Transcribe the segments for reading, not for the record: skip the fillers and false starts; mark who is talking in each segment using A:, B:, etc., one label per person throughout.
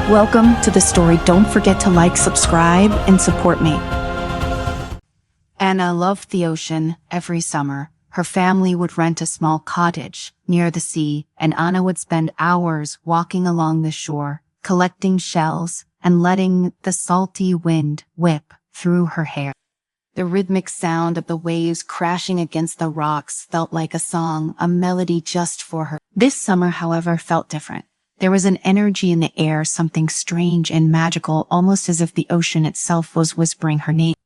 A: Welcome to the story. Don't forget to like, subscribe, and support me. Anna loved the ocean. Every summer, her family would rent a small cottage near the sea, and Anna would spend hours walking along the shore, collecting shells and letting the salty wind whip through her hair. The rhythmic sound of the waves crashing against the rocks felt like a song, a melody just for her. This summer, however, felt different. There was an energy in the air, something strange and magical, almost as if the ocean itself was whispering her name.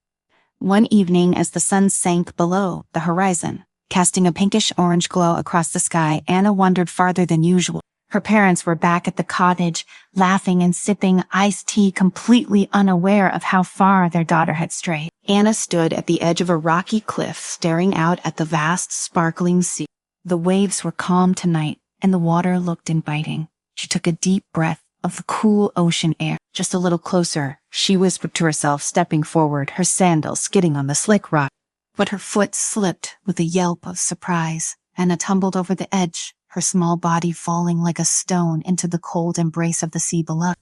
A: One evening, as the sun sank below the horizon, casting a pinkish-orange glow across the sky, Anna wandered farther than usual. Her parents were back at the cottage, laughing and sipping iced tea, completely unaware of how far their daughter had strayed. Anna stood at the edge of a rocky cliff, staring out at the vast, sparkling sea. The waves were calm tonight, and the water looked inviting. She took a deep breath of the cool ocean air. Just a little closer, she whispered to herself, stepping forward, her sandals skidding on the slick rock. But her foot slipped with a yelp of surprise. Anna tumbled over the edge, her small body falling like a stone into the cold embrace of the sea below.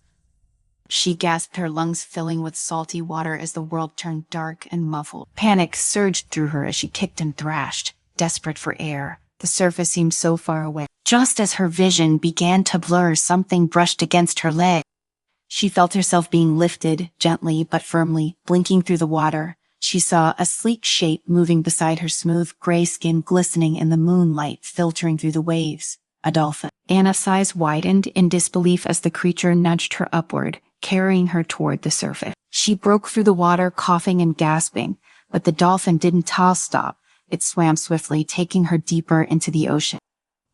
A: She gasped, her lungs filling with salty water as the world turned dark and muffled. Panic surged through her as she kicked and thrashed, desperate for air. The surface seemed so far away. Just as her vision began to blur, something brushed against her leg. She felt herself being lifted, gently but firmly. Blinking through the water, she saw a sleek shape moving beside her, smooth gray skin glistening in the moonlight filtering through the waves. A dolphin. Anna's eyes widened in disbelief as the creature nudged her upward, carrying her toward the surface. She broke through the water, coughing and gasping, but the dolphin didn't stop. It swam swiftly, taking her deeper into the ocean.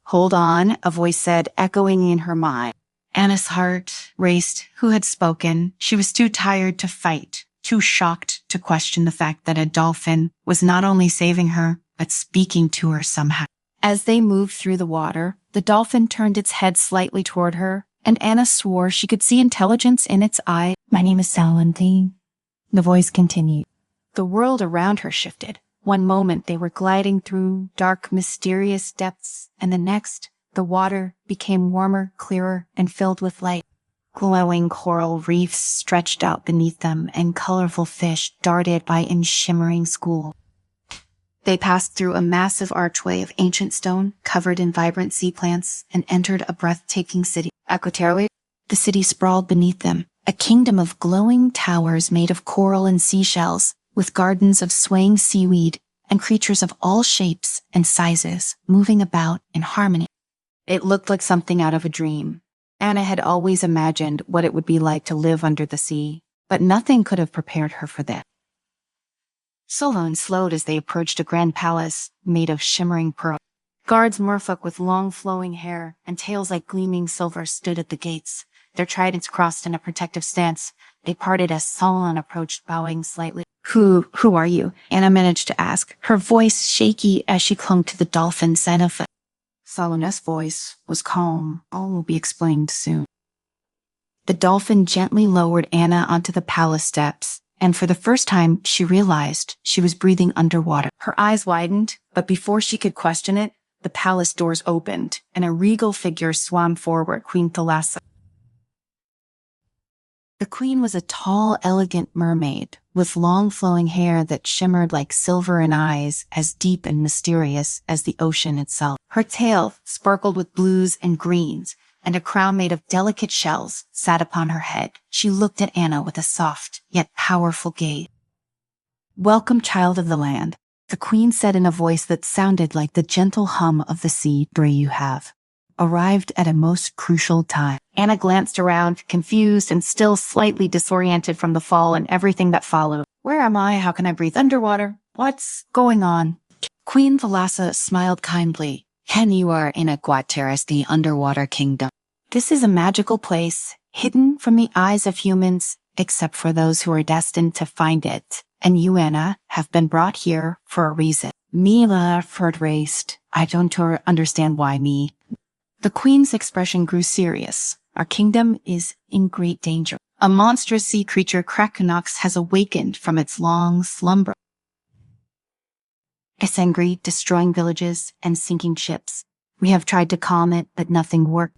A: "Hold on," a voice said, echoing in her mind. Anna's heart raced. Who had spoken? She was too tired to fight, too shocked to question the fact that a dolphin was not only saving her, but speaking to her somehow. As they moved through the water, the dolphin turned its head slightly toward her, and Anna swore she could see intelligence in its eye. "My name is Shenanigans," the voice continued. The world around her shifted. One moment they were gliding through dark, mysterious depths, and the next, the water became warmer, clearer, and filled with light. Glowing coral reefs stretched out beneath them, and colorful fish darted by in shimmering schools. They passed through a massive archway of ancient stone, covered in vibrant sea plants, and entered a breathtaking city. Aquaterre, the city sprawled beneath them, a kingdom of glowing towers made of coral and seashells, with gardens of swaying seaweed and creatures of all shapes and sizes moving about in harmony. It looked like something out of a dream. Anna had always imagined what it would be like to live under the sea, but nothing could have prepared her for that. Solon slowed as they approached a grand palace made of shimmering pearl. Guards merfolk with long flowing hair and tails like gleaming silver stood at the gates, their tridents crossed in a protective stance. They parted as Solon approached, bowing slightly. Who are you?" Anna managed to ask, her voice shaky as she clung to the dolphin's benefit. Solon's voice was calm. "All will be explained soon." The dolphin gently lowered Anna onto the palace steps, and for the first time she realized she was breathing underwater. Her eyes widened, but before she could question it, the palace doors opened, and a regal figure swam forward, Queen Thalassa. The queen was a tall, elegant mermaid with long flowing hair that shimmered like silver and eyes as deep and mysterious as the ocean itself. Her tail sparkled with blues and greens, and a crown made of delicate shells sat upon her head. She looked at Anna with a soft yet powerful gaze. "Welcome, child of the land," the queen said in a voice that sounded like the gentle hum of the sea. "You have arrived at a most crucial time." Anna glanced around, confused and still slightly disoriented from the fall and everything that followed. "Where am I? How can I breathe underwater? What's going on?" Queen Thalassa smiled kindly. "You are in Aquaterre, the underwater kingdom. This is a magical place, hidden from the eyes of humans, except for those who are destined to find it. And you, Anna, have been brought here for a reason." Mila Ferd raced. "I don't understand why me." The queen's expression grew serious. "Our kingdom is in great danger. A monstrous sea creature, Krakonox, has awakened from its long slumber. It's angry, destroying villages and sinking ships. We have tried to calm it, but nothing worked.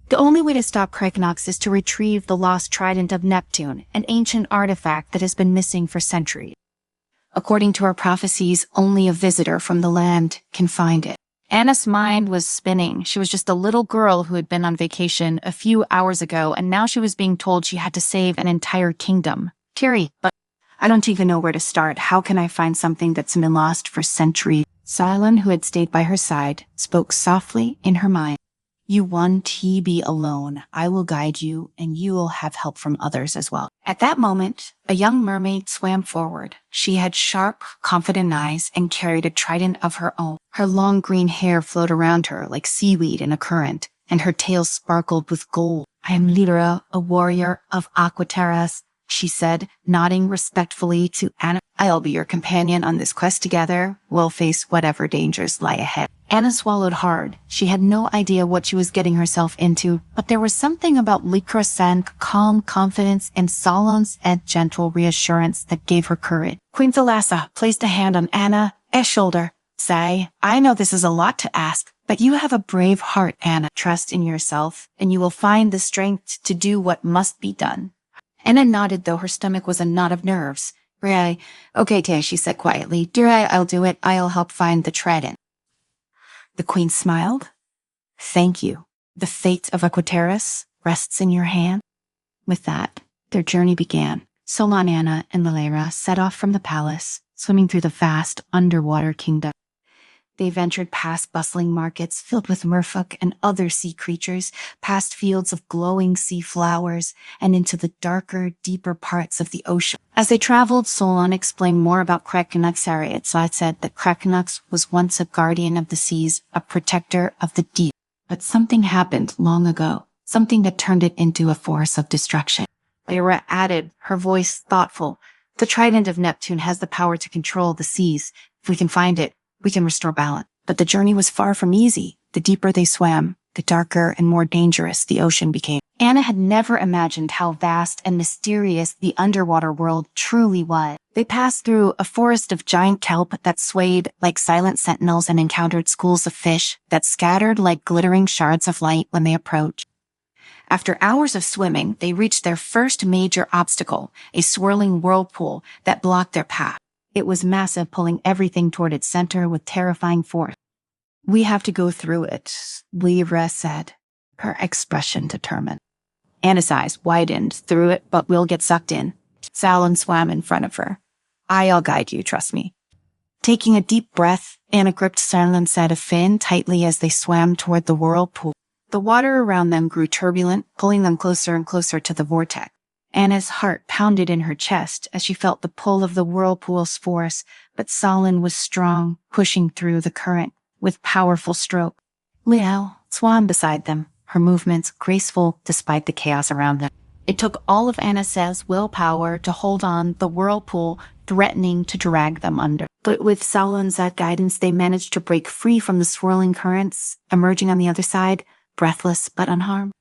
A: The only way to stop Krychnox is to retrieve the lost trident of Neptune, an ancient artifact that has been missing for centuries. According to our prophecies, only a visitor from the land can find it. Anna's mind was spinning. She was just a little girl who had been on vacation a few hours ago, and now she was being told she had to save an entire kingdom. Terry, but I don't even know where to start. How can I find something that's been lost for centuries? Silent, who had stayed by her side, spoke softly in her mind. You won't be alone. I will guide you, and you will have help from others as well. At that moment, a young mermaid swam forward. She had sharp, confident eyes and carried a trident of her own. Her long green hair flowed around her like seaweed in a current, and her tail sparkled with gold. I am Lyra, a warrior of Aquaterras, she said, nodding respectfully to Anna. I'll be your companion on this quest together. We'll face whatever dangers lie ahead. Anna swallowed hard. She had no idea what she was getting herself into, but there was something about Lyra's calm confidence and Solon's gentle reassurance that gave her courage. Queen Thalassa placed a hand on Anna's shoulder. Say, I know this is a lot to ask, but you have a brave heart, Anna. Trust in yourself, and you will find the strength to do what must be done. Anna nodded, though her stomach was a knot of nerves. Right. Okay, Tay, she said quietly. Dear, I'll do it. I'll help find the trident. The queen smiled. Thank you. The fate of Aquaterras rests in your hand. With that, their journey began. Solon, Anna, and Lyra set off from the palace, swimming through the vast underwater kingdom. They ventured past bustling markets filled with merfolk and other sea creatures, past fields of glowing sea flowers, and into the darker, deeper parts of the ocean. As they traveled, Solon explained more about Krychnox. It said that Krychnox was once a guardian of the seas, a protector of the deep. But something happened long ago, something that turned it into a force of destruction. Lyra added, her voice thoughtful. The trident of Neptune has the power to control the seas. If we can find it, we can restore balance. But the journey was far from easy. The deeper they swam, the darker and more dangerous the ocean became. Anna had never imagined how vast and mysterious the underwater world truly was. They passed through a forest of giant kelp that swayed like silent sentinels and encountered schools of fish that scattered like glittering shards of light when they approached. After hours of swimming, they reached their first major obstacle, a swirling whirlpool that blocked their path. It was massive, pulling everything toward its center with terrifying force. We have to go through it, Lyra said, her expression determined. Anna's eyes widened through it, but we'll get sucked in. Solon swam in front of her. I'll guide you, trust me. Taking a deep breath, Anna gripped Solon's set of fin tightly as they swam toward the whirlpool. The water around them grew turbulent, pulling them closer and closer to the vortex. Anna's heart pounded in her chest as she felt the pull of the whirlpool's force, but Solon was strong, pushing through the current with powerful stroke. Lyra swam beside them, her movements graceful despite the chaos around them. It took all of Anna's willpower to hold on the whirlpool, threatening to drag them under. But with Solon's guidance, they managed to break free from the swirling currents, emerging on the other side, breathless but unharmed.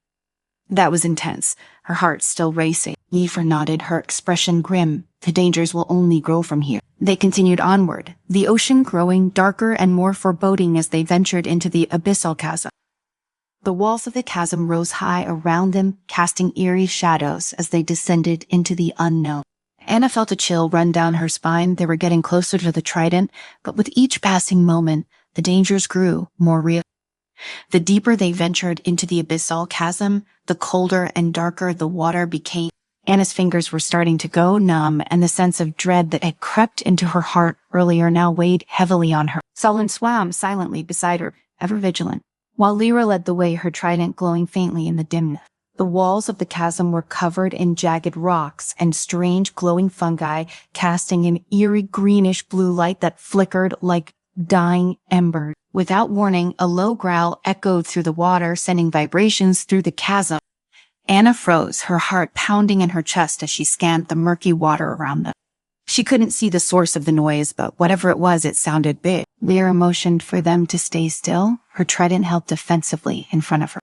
A: That was intense, her heart still racing. Lyra nodded, her expression grim. The dangers will only grow from here. They continued onward, the ocean growing darker and more foreboding as they ventured into the abyssal chasm. The walls of the chasm rose high around them, casting eerie shadows as they descended into the unknown. Anna felt a chill run down her spine. They were getting closer to the trident, but with each passing moment, the dangers grew more real. The deeper they ventured into the abyssal chasm, the colder and darker the water became. Anna's fingers were starting to go numb, and the sense of dread that had crept into her heart earlier now weighed heavily on her. Solon swam silently beside her, ever vigilant, while Lyra led the way, her trident glowing faintly in the dimness. The walls of the chasm were covered in jagged rocks and strange glowing fungi, casting an eerie greenish-blue light that flickered like dying embers. Without warning, a low growl echoed through the water, sending vibrations through the chasm. Anna froze, her heart pounding in her chest as she scanned the murky water around them. She couldn't see the source of the noise, but whatever it was, it sounded big. Lyra motioned for them to stay still, her trident held defensively in front of her.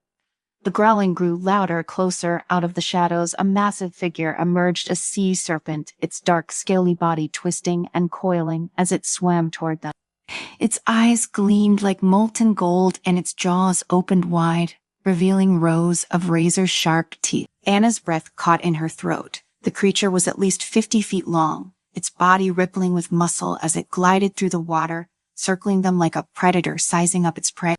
A: The growling grew louder, closer. Out of the shadows, a massive figure emerged, a sea serpent, its dark, scaly body twisting and coiling as it swam toward them. Its eyes gleamed like molten gold and its jaws opened wide, revealing rows of razor-sharp teeth. Anna's breath caught in her throat. The creature was at least 50 feet long, its body rippling with muscle as it glided through the water, circling them like a predator sizing up its prey.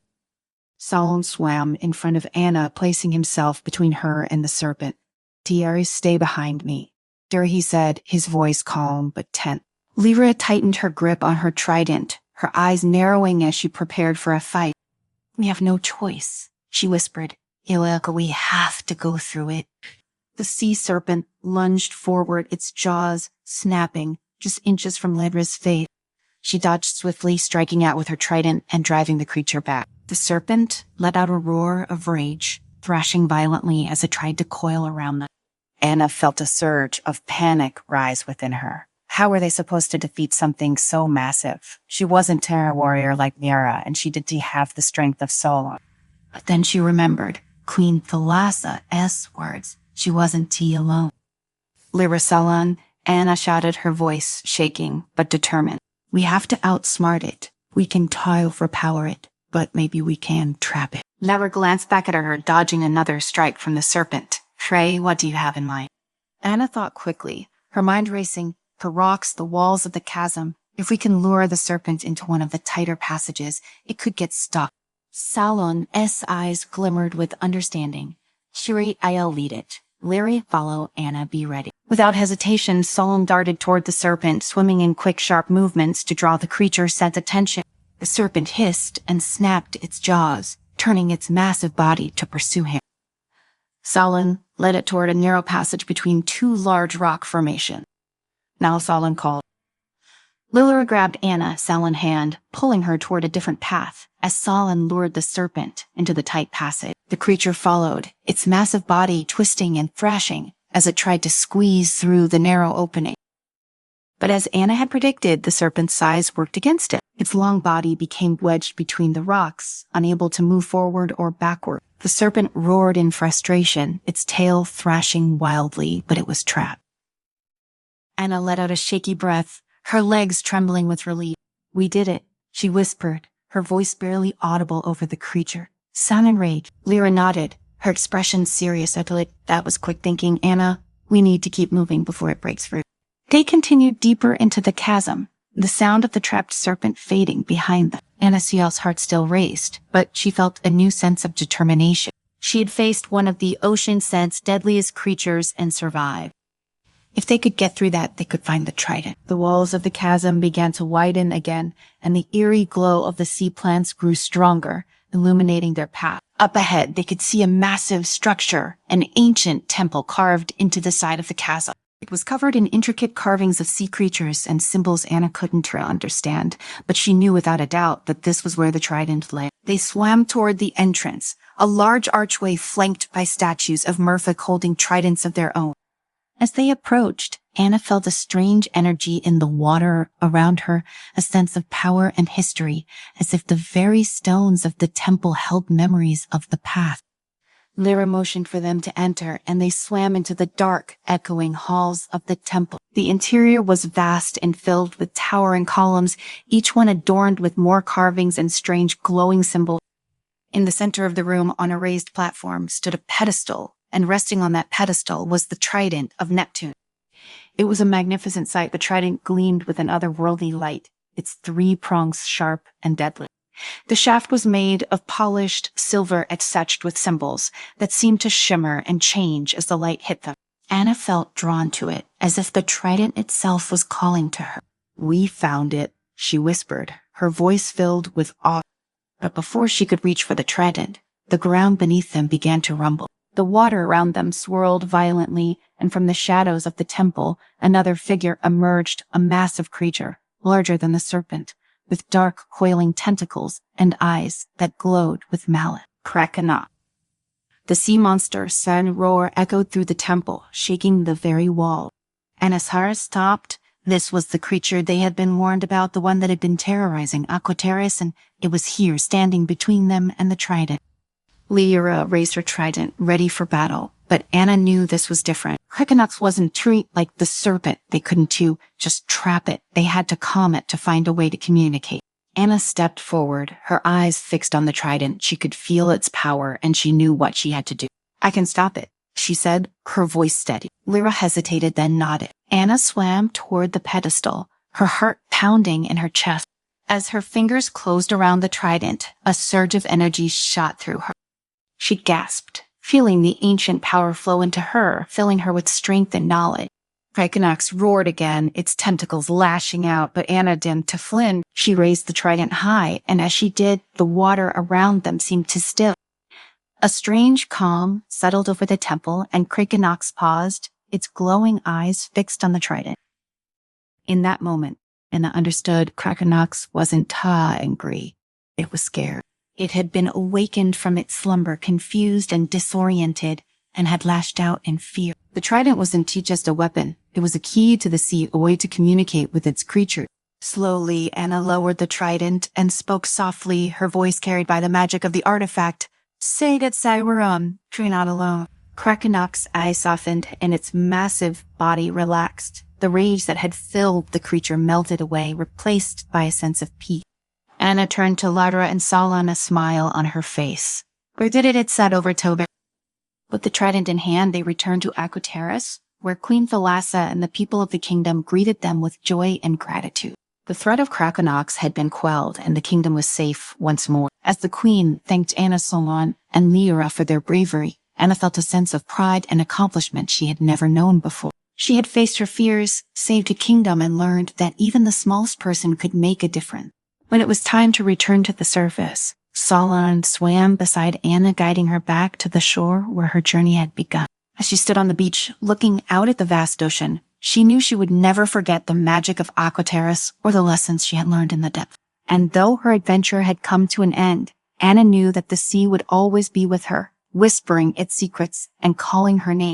A: Solon swam in front of Anna, placing himself between her and the serpent. "Tiari, stay behind me," he said, his voice calm but tense. Lyra tightened her grip on her trident, her eyes narrowing as she prepared for a fight. "We have no choice," she whispered. "Ilka, we have to go through it." The sea serpent lunged forward, its jaws snapping just inches from Lyra's face. She dodged swiftly, striking out with her trident and driving the creature back. The serpent let out a roar of rage, thrashing violently as it tried to coil around them. Anna felt a surge of panic rise within her. How were they supposed to defeat something so massive? She wasn't a terror warrior like Lyra, and she didn't have the strength of Solon. But then she remembered Queen Thalassa's words. She wasn't T alone. "Lyra, Solon," Anna shouted, her voice shaking but determined. "We have to outsmart it. We can try overpower it, but maybe we can trap it." Lyra glanced back at her, dodging another strike from the serpent. "Frey, what do you have in mind?" Anna thought quickly, her mind racing. The rocks, the walls of the chasm. If we can lure the serpent into one of the tighter passages, it could get stuck. Solon's eyes glimmered with understanding. "Shiri, I'll lead it. Lyra, follow. Anna, be ready." Without hesitation, Solon darted toward the serpent, swimming in quick, sharp movements to draw the creature's attention. The serpent hissed and snapped its jaws, turning its massive body to pursue him. Solon led it toward a narrow passage between two large rock formations. Now Solon called. Lyra grabbed Anna, Solon's hand, pulling her toward a different path. As Solon lured the serpent into the tight passage, the creature followed, its massive body twisting and thrashing as it tried to squeeze through the narrow opening. But as Anna had predicted, the serpent's size worked against it. Its long body became wedged between the rocks, unable to move forward or backward. The serpent roared in frustration, its tail thrashing wildly, but it was trapped. Anna let out a shaky breath, her legs trembling with relief. "We did it," she whispered, her voice barely audible over the creature. "Sound and rage." Lyra nodded, her expression serious. "That was quick thinking, Anna. We need to keep moving before it breaks free." They continued deeper into the chasm, the sound of the trapped serpent fading behind them. Anna's heart still raced, but she felt a new sense of determination. She had faced one of the ocean's deadliest creatures and survived. If they could get through that, they could find the trident. The walls of the chasm began to widen again, and the eerie glow of the sea plants grew stronger, illuminating their path. Up ahead, they could see a massive structure, an ancient temple carved into the side of the chasm. It was covered in intricate carvings of sea creatures and symbols Anna couldn't understand, but she knew without a doubt that this was where the trident lay. They swam toward the entrance, a large archway flanked by statues of merfolk holding tridents of their own. As they approached, Anna felt a strange energy in the water around her, a sense of power and history, as if the very stones of the temple held memories of the past. Lyra motioned for them to enter, and they swam into the dark, echoing halls of the temple. The interior was vast and filled with towering columns, each one adorned with more carvings and strange glowing symbols. In the center of the room, on a raised platform, stood a pedestal, and resting on that pedestal was the trident of Neptune. It was a magnificent sight. The trident gleamed with an otherworldly light, its 3 prongs sharp and deadly. The shaft was made of polished silver etched with symbols that seemed to shimmer and change as the light hit them. Anna felt drawn to it, as if the trident itself was calling to her. "We found it," she whispered, her voice filled with awe. But before she could reach for the trident, the ground beneath them began to rumble. The water around them swirled violently, and from the shadows of the temple, another figure emerged, a massive creature, larger than the serpent, with dark, coiling tentacles and eyes that glowed with malice. Krakena. The sea monster's sudden roar echoed through the temple, shaking the very wall. And as Hara stopped, this was the creature they had been warned about, the one that had been terrorizing Aquaterris, and it was here, standing between them and the trident. Lyra raised her trident, ready for battle, but Anna knew this was different. Krakenux wasn't treat like the serpent. They couldn't just trap it. They had to calm it to find a way to communicate. Anna stepped forward, her eyes fixed on the trident. She could feel its power, and she knew what she had to do. "I can stop it," she said, her voice steady. Lyra hesitated, then nodded. Anna swam toward the pedestal, her heart pounding in her chest. As her fingers closed around the trident, a surge of energy shot through her. She gasped, feeling the ancient power flow into her, filling her with strength and knowledge. Krykonox roared again, its tentacles lashing out, but Anna didn't to flinch. She raised the trident high, and as she did, the water around them seemed to still. A strange calm settled over the temple, and Krykonox paused, its glowing eyes fixed on the trident. In that moment, Anna understood Krykonox wasn't angry. It was scared. It had been awakened from its slumber, confused and disoriented, and had lashed out in fear. The trident wasn't just a weapon. It was a key to the sea, a way to communicate with its creature. Slowly, Anna lowered the trident and spoke softly, her voice carried by the magic of the artifact. "Say that Cyberum, you're not alone." Krykonox's eyes softened, and its massive body relaxed. The rage that had filled the creature melted away, replaced by a sense of peace. Anna turned to Lyra and saw on a smile on her face. "Where did it?" said over Tober. With the trident in hand, they returned to Aquaterrace, where Queen Thalassa and the people of the kingdom greeted them with joy and gratitude. The threat of Krykonox had been quelled, and the kingdom was safe once more. As the queen thanked Anna, Solon, and Lyra for their bravery, Anna felt a sense of pride and accomplishment she had never known before. She had faced her fears, saved a kingdom, and learned that even the smallest person could make a difference. When it was time to return to the surface, Solon swam beside Anna, guiding her back to the shore where her journey had begun. As she stood on the beach, looking out at the vast ocean, she knew she would never forget the magic of Aquaterrace or the lessons she had learned in the depths. And though her adventure had come to an end, Anna knew that the sea would always be with her, whispering its secrets and calling her name.